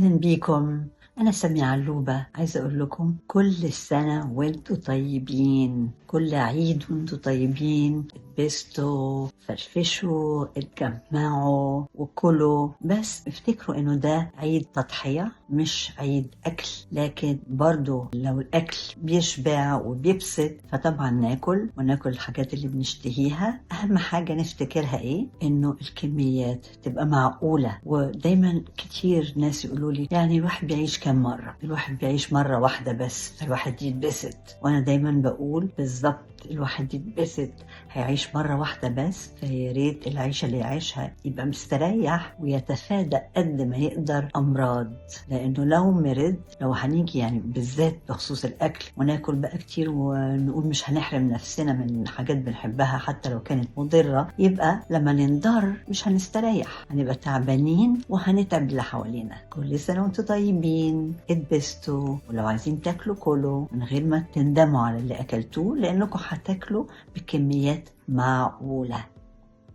أهلا بيكم. أنا سامية علوبة، عايزة أقول لكم كل سنة وانتوا طيبين، كل عيد وانتوا طيبين، اتبسطوا، فرفشوا، اتجمعوا وكلوا، بس افتكروا إنه ده عيد تضحية مش عيد أكل. لكن برضو لو الأكل بيشبع وبيبسط فطبعا ناكل وناكل الحاجات اللي بنشتهيها. أهم حاجة نفتكرها إيه؟ إنه الكميات تبقى معقولة. ودايما كتير ناس يقولوا لي يعني الواحد بيعيش كم مرة؟ الواحد بيعيش مرة واحدة بس، فالواحد يتبسط. وأنا دايما بقول بالظبط الواحد يتبسط، هيعيش مرة واحدة بس، فيا ريت العيشة اللي يعيشها يبقى مستريح ويتفادى قد ما يقدر أمراض. لأنه لو مرض، لو هنيجي يعني بالذات بخصوص الأكل وناكل بقى كتير ونقول مش هنحرم نفسنا من حاجات بنحبها حتى لو كانت مضرة، يبقى لما ننضر مش هنستريح، هنبقى تعبانين وهنتعب اللي حوالينا. كل سنة وانتم طيبين، اتبسطوا، ولو عايزين تاكلوا كلوا من غير ما تندموا على اللي أكلتوه، لأنكم هتاكلوا بكميات معقولة.